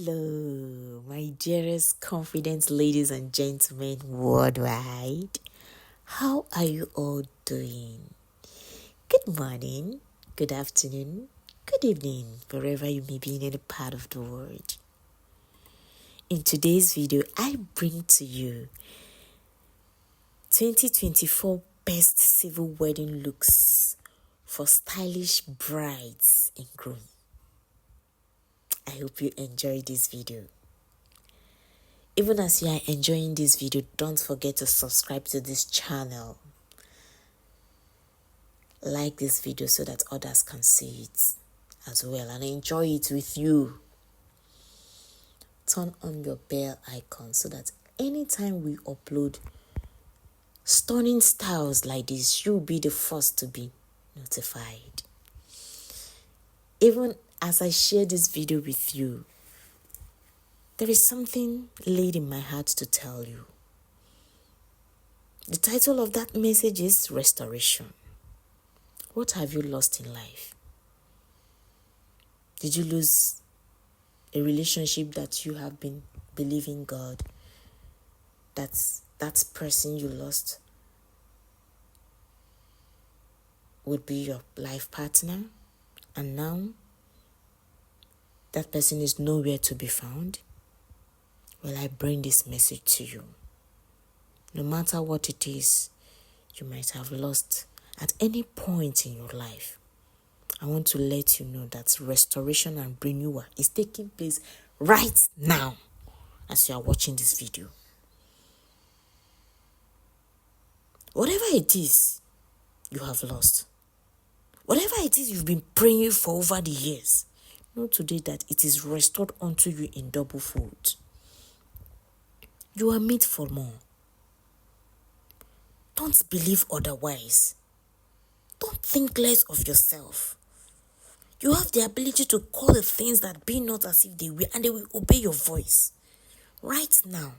Hello, my dearest confident ladies and gentlemen worldwide. How are you all doing? Good morning, good afternoon, good evening, wherever you may be in any part of the world. In today's video, I bring to you 2024 best civil wedding looks for stylish brides and grooms. I hope you enjoy this video. Even as you are enjoying this video, don't forget to subscribe to this channel. Like this video so that others can see it as well and enjoy it with you. Turn on your bell icon so that anytime we upload stunning styles like this, you'll be the first to be notified. Even as I share this video with you, there is something laid in my heart to tell you. The title of that message is Restoration. What have you lost in life? Did you lose a relationship that you have been believing God that person you lost would be your life partner, and now that person is nowhere to be found? Well, I bring this message to you. No matter what it is you might have lost at any point in your life, I want to let you know that restoration and renewal is taking place right now as you are watching this video. Whatever it is you have lost, whatever it is you've been praying for over the years, know today that it is restored unto you in double fold. You are made for more. Don't believe otherwise. Don't think less of yourself. You have the ability to call the things that be not as if they were, and they will obey your voice. Right now,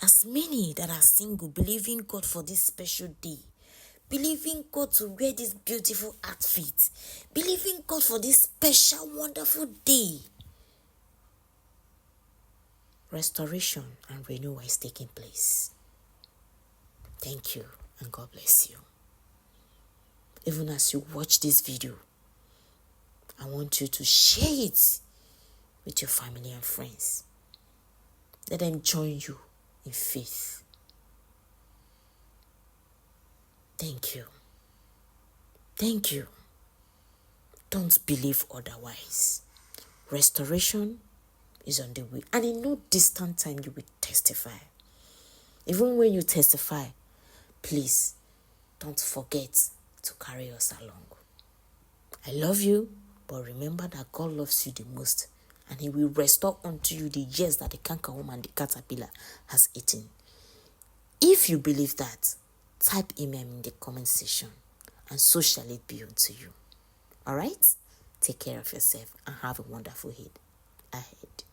as many that are single, believing God for this special day, believing God to wear this beautiful outfit, believing God for this special, wonderful day, restoration and renewal is taking place. Thank you, and God bless you. Even as you watch this video, I want you to share it with your family and friends. Let them join you in faith. Thank you. Thank you. Don't believe otherwise. Restoration is on the way, and in no distant time you will testify. Even when you testify, please don't forget to carry us along. I love you, but remember that God loves you the most, and He will restore unto you the years that the cankerworm and the caterpillar has eaten. If you believe that, type amen in the comment section, and so shall it be unto you. Alright? Take care of yourself and have a wonderful day ahead.